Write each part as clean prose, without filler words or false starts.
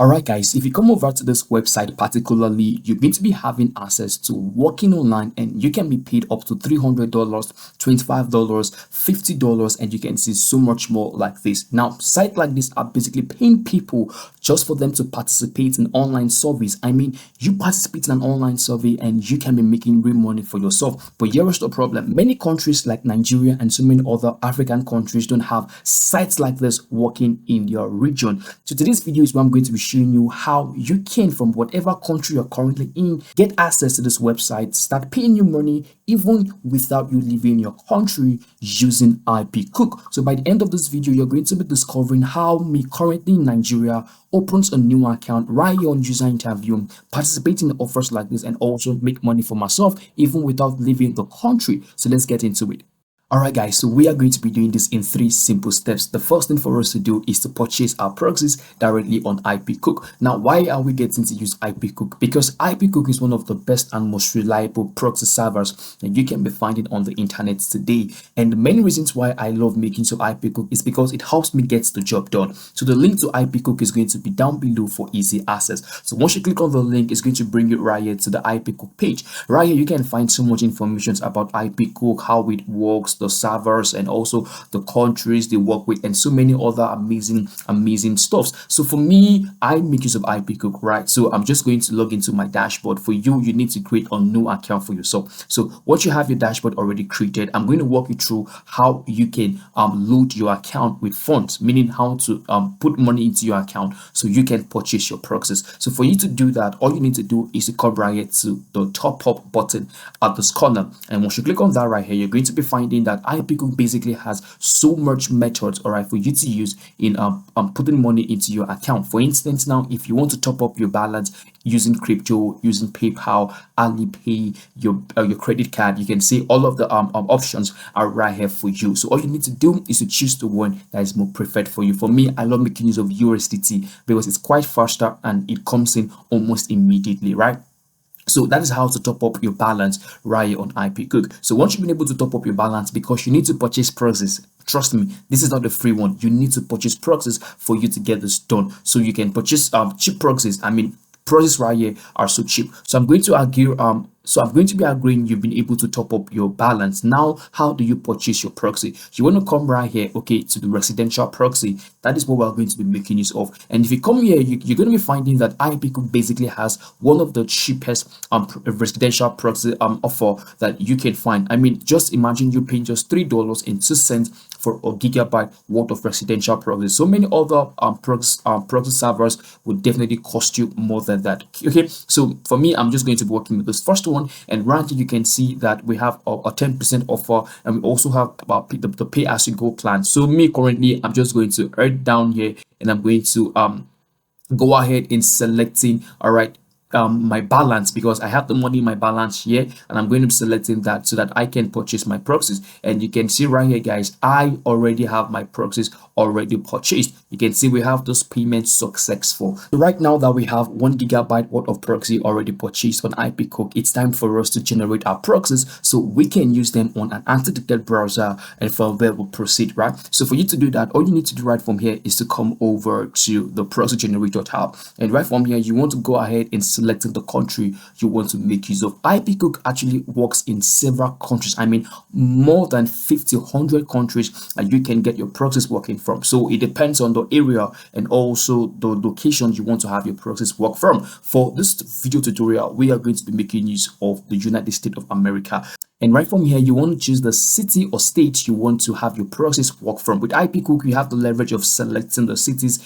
Alright guys, if you come over to this website particularly, you're going to be having access to working online and you can be paid up to $300, $25, $50, and you can see so much more like this. Now, sites like this are basically paying people just for them to participate in online surveys. I mean, you participate in an online survey and you can be making real money for yourself. But here is the problem. Many countries like Nigeria and so many other African countries don't have sites like this working in your region. So today's video is where I'm going to be showing you how you can, from whatever country you're currently in, get access to this website, start paying you money even without you leaving your country using IPCook. So by the end of this video, you're going to be discovering how me currently in Nigeria opens a new account right here on user interview, participate in offers like this, and also make money for myself even without leaving the country. So let's get into it. Alright guys, so we are going to be doing this in 3 simple steps. The first thing for us to do is to purchase our proxies directly on IPCook. Now, why are we getting to use IPCook? Because IPCook is one of the best and most reliable proxy servers that you can be finding on the internet today. And the main reasons why I love making use of IPCook is because it helps me get the job done. So the link to IPCook is going to be down below for easy access. So once you click on the link, it's going to bring you right here to the IPCook page. Right here, you can find so much information about IPCook, how it works, the servers, and also the countries they work with, and so many other amazing stuffs. So for me, I make use of IPCook, right? So I'm just going to log into my dashboard. For you, you need to create a new account for yourself. So once you have your dashboard already created, I'm going to walk you through how you can load your account with funds, meaning how to put money into your account so you can purchase your proxies. So for you to do that, all you need to do is to come right here to the top up button at this corner, and once you click on that right here, you're going to be finding that IPCook basically has so much methods, all right, for you to use in putting money into your account. For instance, now if you want to top up your balance using crypto, using PayPal, Alipay, your credit card, you can see all of the options are right here for you. So all you need to do is to choose the one that is more preferred for you. For me, I love making use of USDT because it's quite faster and it comes in almost immediately, right? So that is how to top up your balance right here on IPCook. So once you've been able to top up your balance, because you need to purchase proxies, trust me, this is not a free one. You need to purchase proxies for you to get this done. So you can purchase cheap proxies. I mean, proxies right here are so cheap. So I'm going to argue be agreeing you've been able to top up your balance. Now, how do you purchase your proxy? You want to come right here, okay, to the residential proxy. That is what we're going to be making use of. And if you come here, you're going to be finding that IPCook basically has one of the cheapest residential proxy offer that you can find. I mean, just imagine you paying just $3.02 for a gigabyte worth of residential proxy. So many other proxy servers would definitely cost you more than that. Okay, so for me, I'm just going to be working with this first one. And right here you can see that we have a 10% offer, and we also have about the pay as you go plan. So me currently, I'm just going to head down here and I'm going to go ahead in selecting, all right, my balance, because I have the money in my balance here, and I'm going to be selecting that so that I can purchase my proxies. And you can see right here, guys, I already have my proxies already purchased. You can see we have those payments successful. So right now that we have 1 gigabyte worth of proxy already purchased on IPCook, it's time for us to generate our proxies so we can use them on an undetected browser, and from there we'll proceed, right? So for you to do that, all you need to do right from here is to come over to the proxy generator tab, and right from here you want to go ahead and selecting the country you want to make use of. IPCook actually works in several countries. I mean, more than 100 countries that you can get your proxies working from. So it depends on the area and also the location you want to have your proxies work from. For this video tutorial, we are going to be making use of the United States of America. And right from here, you want to choose the city or state you want to have your proxies work from. With IPCook, you have the leverage of selecting the cities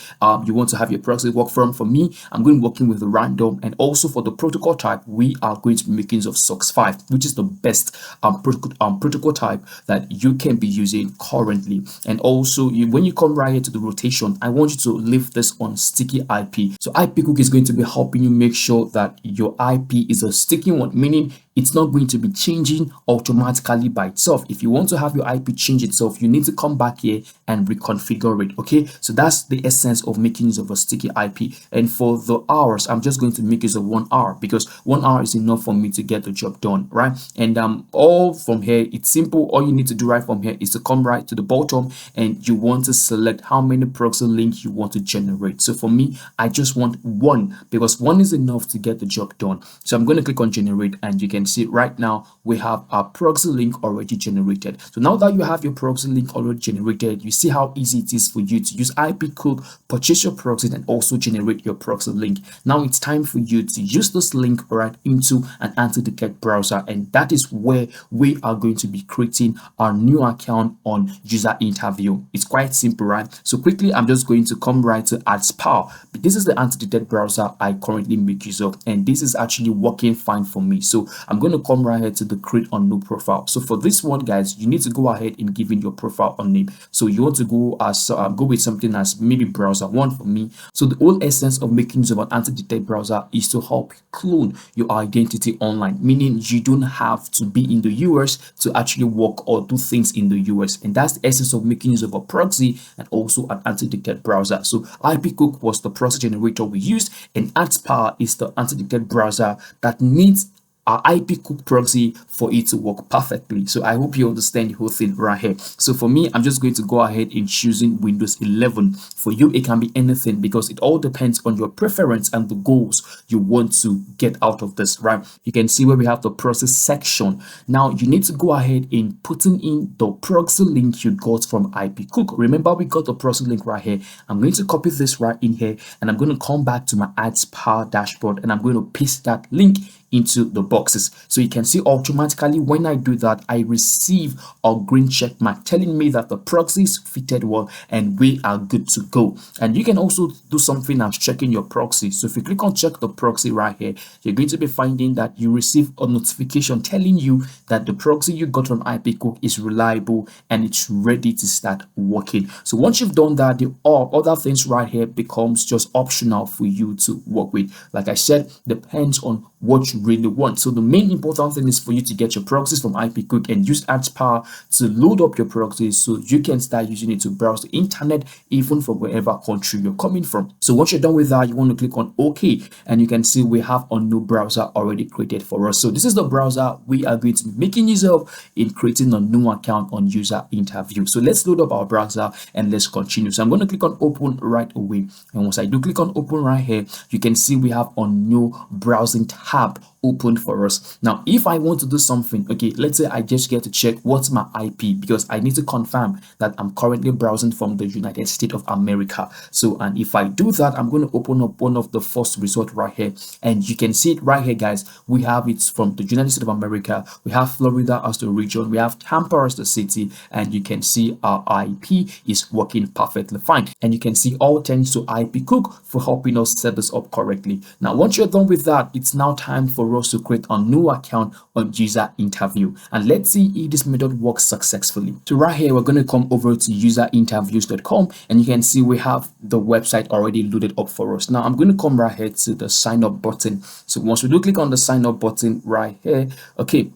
you want to have your proxy work from. For me, I'm going to be working with the random, and also for the protocol type, we are going to be making use of SOX5, which is the best protocol type that you can be using currently. And also, when you come right here to the rotation, I want you to leave this on sticky IP. So IPCook is going to be helping you make sure that your IP is a sticky one, meaning it's not going to be changing automatically by itself. If you want to have your IP change itself, you need to come back here and reconfigure it. Okay, so that's the essence of making use of a sticky IP. And for the hours, I'm just going to make use of 1 hour, because 1 hour is enough for me to get the job done, right? And all from here, it's simple. All you need to do right from here is to come right to the bottom, and you want to select how many proxy links you want to generate. So for me, I just want 1, because 1 is enough to get the job done. So I'm going to click on generate, and you can see right now we have our proxy link already generated. So now that you have your proxy link already generated, you see how easy it is for you to use IPCook, purchase your proxy, and also generate your proxy link. Now it's time for you to use this link right into an anti-decay browser, and that is where we are going to be creating our new account on user interview. It's quite simple, right? So quickly, I'm just going to come right to AdsPower. This is the anti-decay browser I currently make use of, and this is actually working fine for me. So I'm going to come right here to the create a new profile. So for this one, guys, you need to go ahead and give in your profile a name. So you want to go as go with something as maybe browser 1 for me. So the whole essence of making use of an anti-decay browser is to help clone your identity online, meaning you don't have to be in the US to actually work or do things in the US. And that's the essence of making use of a proxy and also an anti-decay browser. So IPCook was the proxy generator we used, and AdsPower is the anti-decay browser that needs our IPCook proxy for it to work perfectly. So I hope you understand the whole thing right here. So for me, I'm just going to go ahead in choosing Windows 11. For you, it can be anything, because it all depends on your preference and the goals you want to get out of this, right? You can see where we have the process section. Now you need to go ahead in putting in the proxy link you got from IPCook. Remember, we got the proxy link right here. I'm going to copy this right in here, and I'm going to come back to my AdsPower dashboard, and I'm going to paste that link into the boxes. So you can see automatically when I do that, I receive a green check mark telling me that the proxies fitted well and we are good to go. And you can also do something as checking your proxy. So if you click on check the proxy right here, you're going to be finding that you receive a notification telling you that the proxy you got from IPCook is reliable and it's ready to start working. So once you've done that, the other things right here becomes just optional for you to work with. Like I said, depends on what you really want. So the main important thing is for you to get your proxies from IPCook and use AdsPower to load up your proxies so you can start using it to browse the internet even from wherever country you're coming from. So once you're done with that, you want to click on OK, and you can see we have a new browser already created for us. So this is the browser we are going to be making use of in creating a new account on user interview. So let's load up our browser and let's continue. So I'm going to click on open right away, and once I do click on open right here, you can see we have a new browsing tab open for us. Now if I want to do something, okay, let's say I just get to check what's my IP, because I need to confirm that I'm currently browsing from the United States of America. So, and if I do that, I'm going to open up one of the first result right here, and you can see it right here, guys. We have it from the United States of America, we have Florida as the region, we have Tampa as the city, and you can see our IP is working perfectly fine. And you can see all thanks to IPCook for helping us set this up correctly. Now once you're done with that, it's now time for us to create a new account on user interview, and let's see if this method works successfully. So right here, we're going to come over to userinterviews.com, and you can see we have the website already loaded up for us. Now I'm going to come right here to the sign up button. So once we do click on the sign up button right here, okay,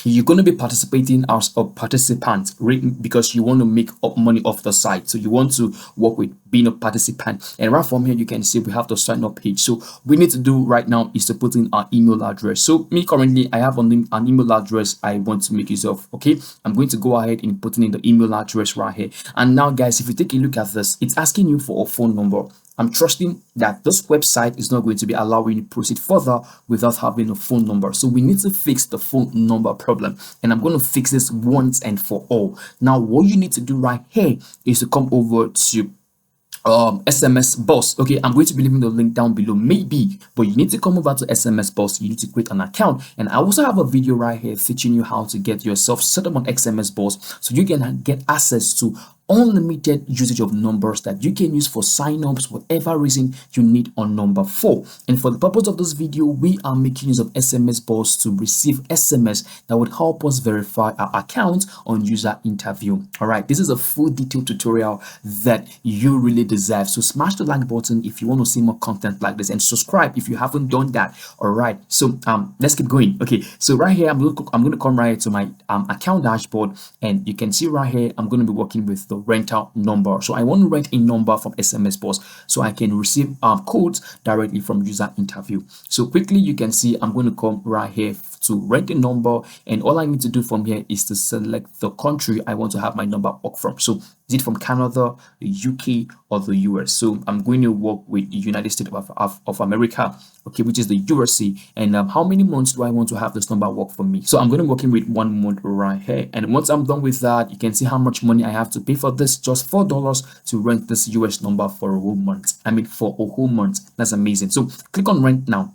you're going to be participating as a participant because you want to make up money off the site. So you want to work with being a participant, and right from here you can see we have the sign up page. So we need to do right now is to put in our email address. So me currently, I have an email address I want to make use of. Okay, I'm going to go ahead and putting in the email address right here. And now guys, if you take a look at this, it's asking you for a phone number. I'm trusting that this website is not going to be allowing you to proceed further without having a phone number. So we need to fix the phone number problem, and I'm going to fix this once and for all. Now what you need to do right here is to come over to SMS boss. Okay, I'm going to be leaving the link down below maybe, but you need to come over to SMS boss. You need to create an account, and I also have a video right here teaching you how to get yourself set up on SMS boss so you can get access to unlimited usage of numbers that you can use for sign-ups, whatever reason you need on number 4. And for the purpose of this video, we are making use of SMS bots to receive SMS that would help us verify our account on user interview. All right, this is a full detailed tutorial that you really deserve. So smash the like button if you want to see more content like this, and subscribe if you haven't done that. All right, so let's keep going. Okay, so right here, I'm going to come right to my account dashboard, and you can see right here I'm going to be working with the rental number. So I want to rent a number from SMS bots so I can receive codes directly from user interview. So quickly, you can see I'm going to come right here to rent a number, and all I need to do from here is to select the country I want to have my number work from. So is it from Canada, the UK, or the US? So I'm going to work with the United States of America, okay, which is the USA. And how many months do I want to have this number work for me? So I'm going to be working with 1 month right here. And once I'm done with that, you can see how much money I have to pay for this. Just $4 to rent this US number for a whole month. I mean, for a whole month. That's amazing. So click on rent now.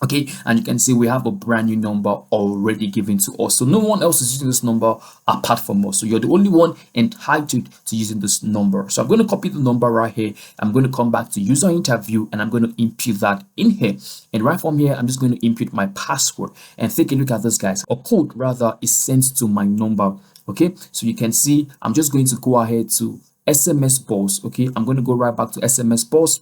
Okay, and you can see we have a brand new number already given to us. So no one else is using this number apart from us. So you're the only one entitled to using this number. So I'm going to copy the number right here. I'm going to come back to user interview, and I'm going to input that in here. And right from here, I'm just going to input my password. And take a look at this, guys. A code rather is sent to my number. Okay, so you can see I'm just going to go ahead to SMS bots. Okay, I'm going to go right back to SMS bots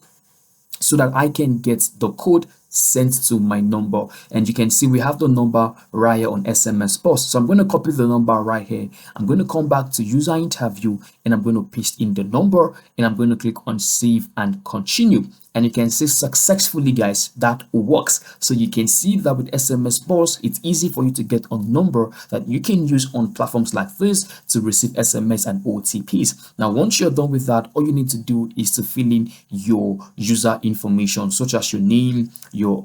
so that I can get the code sent to my number. And you can see we have the number right here on SMS post. So I'm going to copy the number right here. I'm going to come back to user interview, and I'm going to paste in the number, and I'm going to click on save and continue. And you can see successfully, guys, that works. So you can see that with SMS bots, it's easy for you to get a number that you can use on platforms like this to receive SMS and OTPs. Now, once you're done with that, all you need to do is to fill in your user information, such as your name, your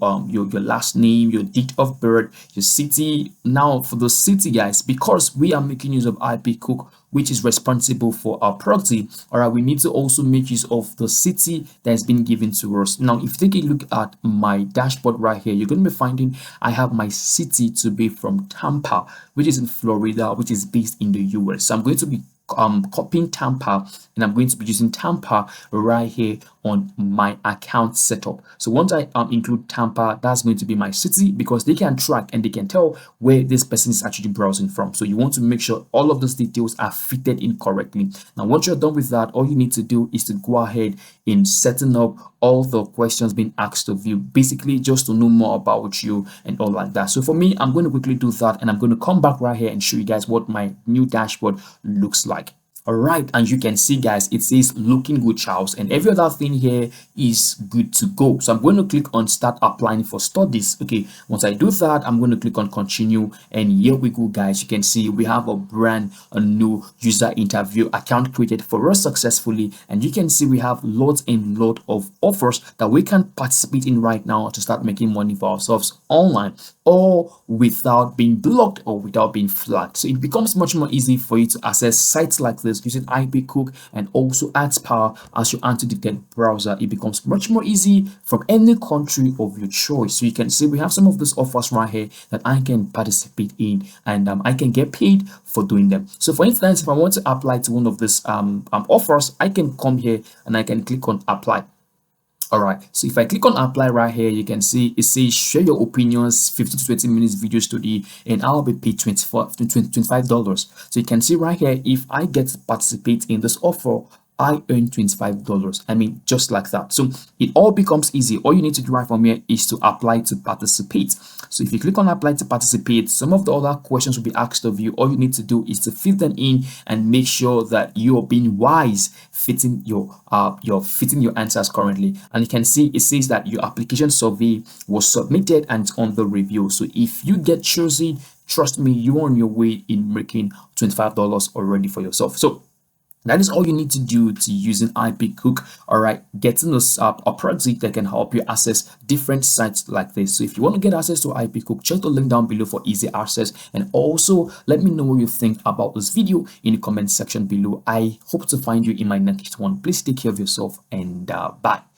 last name, your date of birth, your city. Now, for the city, guys, because we are making use of IPCook, which is responsible for our proxy, all right, we need to also make use of the city that has been given to us. Now, if you take a look at my dashboard right here, you're going to be finding I have my city to be from Tampa, which is in Florida, which is based in the US. So I'm going to be copying Tampa, and I'm going to be using Tampa right here on my account setup. So once I include Tampa, that's going to be my city, because they can track and they can tell where this person is actually browsing from. So you want to make sure all of those details are fitted in correctly. Now, once you're done with that, all you need to do is to go ahead in setting up all the questions being asked of you, basically just to know more about you and all like that. So for me, I'm going to quickly do that, and I'm going to come back right here and show you guys what my new dashboard looks like. All right, and you can see, guys, it says looking good, Charles, and every other thing here is good to go. So I'm going to click on start applying for studies. Okay, once I do that, I'm going to click on continue, and here we go, guys. You can see we have a new user interview account created for us successfully, and you can see we have lots and lots of offers that we can participate in right now to start making money for ourselves online, all without being blocked or without being flagged. So it becomes much more easy for you to access sites like this using IPCook and also AdsPower as your anti-detect browser. It becomes much more easy from any country of your choice. So you can see we have some of these offers right here that I can participate in, and I can get paid for doing them. So for instance, if I want to apply to one of these offers, I can come here and I can click on apply. All right, so if I click on apply right here, you can see it says share your opinions, 15 to 20 minutes video study, and I'll be paid $25. So you can see right here, if I get to participate in this offer, I earn $25. I mean, just like that. So it all becomes easy. All you need to do right from here is to apply to participate. So if you click on apply to participate, some of the other questions will be asked of you. All you need to do is to fill them in and make sure that you're being wise, fitting your answers currently. And you can see it says that your application survey was submitted and it's on the review. So if you get chosen, trust me, you're on your way in making $25 already for yourself. So that is all you need to do to using IPCook. All right, getting us a proxy that can help you access different sites like this. So if you want to get access to IPCook, check the link down below for easy access, and also let me know what you think about this video in the comment section below. I hope to find you in my next one. Please take care of yourself, and bye.